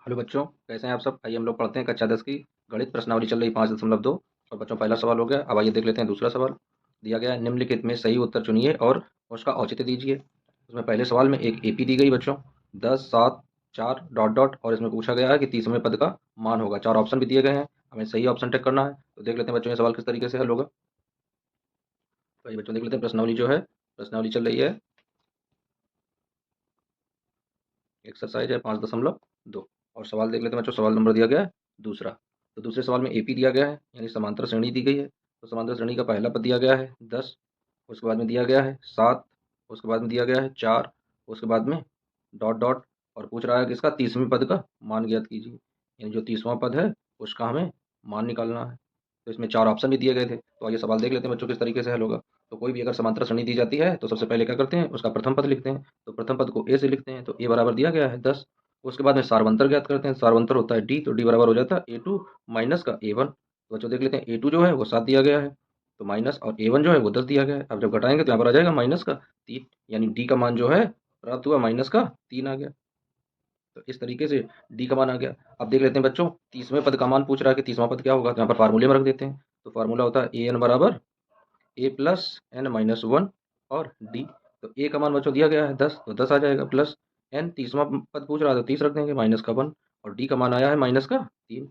Hello बच्चों, कैसे हैं आप सब। आइए हम लोग पढ़ते हैं कक्षा 10 की गणित प्रश्नावली चल रही 5.2। और बच्चों पहला सवाल हो गया। अब आइए देख लेते हैं दूसरा सवाल। दिया गया है निम्नलिखित में सही उत्तर चुनिए और उसका औचित्य दीजिए। उसमें पहले सवाल में एक एपी दी गई बच्चों 10 7 4 डॉट डॉट, और इसमें पूछा गया है कि 30वें पद का मान होगा। चार ऑप्शन भी दिए गए हैं, हमें सही ऑप्शन टिक करना है। तो देख लेते हैं बच्चों ये सवाल किस तरीके से हल होगा। तो आइए बच्चों देख लेते हैं प्रश्नावली जो है, प्रश्नावली चल रही है, एक्सरसाइज है 5.2। और सवाल देख लेते हैं बच्चों। सवाल नंबर दिया गया है दूसरा। तो दूसरे सवाल में एपी दिया गया है, यानी समांतर श्रेणी दी गई है। तो समांतर श्रेणी का पहला पद दिया गया है 10, उसके बाद में दिया गया है 7, उसके बाद में दिया गया है 4, उसके बाद में डॉट डॉट, और पूछ रहा है कि इसका 30वें पद का मान ज्ञात कीजिए। यानी जो 30वां पद है उसका हमें मान निकालना है। तो इसमें चार ऑप्शन भी दिए गए थे। तो आइए सवाल देख लेते हैं बच्चों किस तरीके से हल होगा। तो कोई भी अगर समांतर श्रेणी दी जाती है तो सबसे पहले क्या करते हैं, उसका प्रथम पद लिखते हैं। तो प्रथम पद को ए से लिखते हैं, तो ए बराबर दिया गया है 10। उसके बाद में सारवंतर ज्ञात करते हैं। सारवंतर होता है डी, तो डी बराबर हो जाता है ए टू माइनस का ए वन। तो बच्चों देख लेते हैं ए टू जो है वो 7 दिया गया है, तो माइनस, और ए वन जो है वो 10 दिया गया है। अब जब घटाएंगे तो यहाँ पर आ जाएगा माइनस का 3, यानी डी का मान जो है प्राप्त हुआ माइनस का 3 आ गया। तो इस तरीके से डी का मान आ गया। अब देख लेते हैं बच्चों 30वें पद का मान पूछ रहा है कि 30वां पद क्या होगा। तो यहाँ पर फार्मूले में रख देते हैं। तो फार्मूला होता है ए एन बराबर ए प्लस एन माइनस वन और डी। तो ए का मान बच्चों दिया गया है 10, तो 10 आ जाएगा, प्लस एन 30वां पद पूछ रहा है तो 30 रख देंगे, माइनस का 1, और डी का मान आया है माइनस का 3।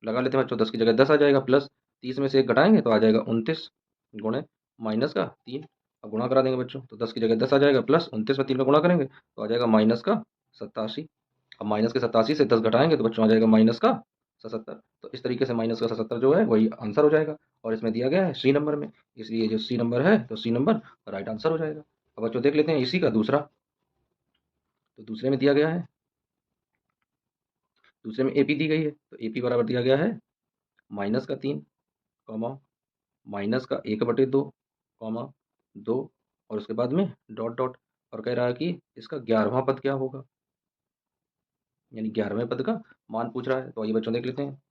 लगा लेते हैं बच्चों, 10 की जगह 10 आ जाएगा, प्लस 30 में से एक घटाएंगे तो आ जाएगा 29 गुणे माइनस का 3। अब गुणा करा देंगे बच्चों, तो 10 की जगह 10 आ जाएगा, प्लस 29 में 3 का गुणा करेंगे तो आ जाएगा माइनस का 87। अब माइनस के 87 से 10 घटाएंगे तो बच्चों आ जाएगा माइनस का 77। तो इस तरीके से माइनस का 77 जो है वही आंसर हो जाएगा। और इसमें दिया गया है सी नंबर में, इसलिए जो सी नंबर है तो सी नंबर राइट आंसर हो जाएगा। अब बच्चों देख लेते हैं इसी का दूसरा। तो दूसरे में दिया गया है, दूसरे में एपी दी गई है। तो एपी बराबर दिया गया है माइनस का 3, कॉमा माइनस का 1/2, कॉमा 2, और उसके बाद में डॉट डॉट, और कह रहा है कि इसका 11वां पद क्या होगा, यानी 11वें पद का मान पूछ रहा है। तो आइए बच्चों देख लेते हैं।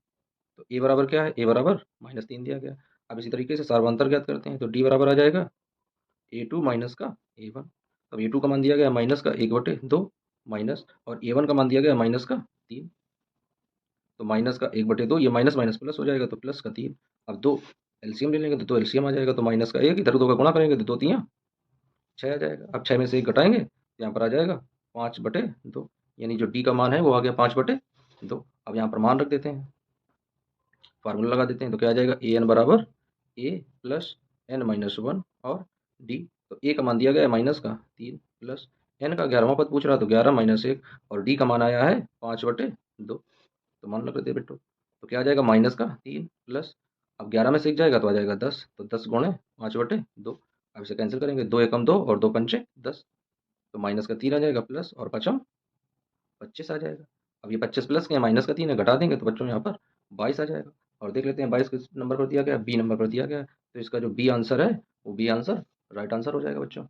तो ए बराबर क्या है, ए बराबर -3 दिया गया। अब इसी तरीके से सार्वंतर ज्ञात करते हैं। तो डी बराबर आ जाएगा ए टू माइनस का ए वन। अब ए टू का मान दिया गया माइनस का 1/2 माइनस, और ए वन का मान दिया गया माइनस का 3। तो माइनस का 1/2, ये माइनस माइनस प्लस हो जाएगा, तो प्लस का 3। अब दो एलसीएम ले लेंगे तो दो एलसीएम आ जाएगा, तो माइनस का 1, इधर दो का गुणा करेंगे तो दो तियाँ 6 आ जाएगा। अब 6 में से 1 घटाएंगे तो यहाँ पर आ जाएगा 5/2, यानी जो डी का मान है वो आ गया 5/2। अब यहाँ पर मान रख देते हैं, फार्मूला लगा देते हैं। तो क्या आ जाएगा, ए एन बराबर ए प्लस एन माइनस वन और डी। तो ए का मान दिया गया है माइनस का 3, प्लस एन का 11वां पद पूछ रहा तो 11 माइनस 1, और डी का मान आया है 5/2। तो मान लग देते हैं बेटो। तो क्या आ जाएगा, माइनस का 3 प्लस, अब 11 में से एक जाएगा तो आ जाएगा 10, तो 10 गुणे 5/2। अब इसे कैंसिल करेंगे, 2 एकम 2 और 2 पंचे 10। तो माइनस का 3 आ जाएगा, प्लस और पचम 25 आ जाएगा। अब ये 25 प्लस के माइनस का 3 है, घटा देंगे तो बच्चों यहाँ पर 22 आ जाएगा। और देख लेते हैं 22 किस नंबर पर दिया गया है, बी नंबर पर दिया गया है। तो इसका जो बी आंसर है वो बी आंसर राइट आंसर हो जाएगा बच्चों।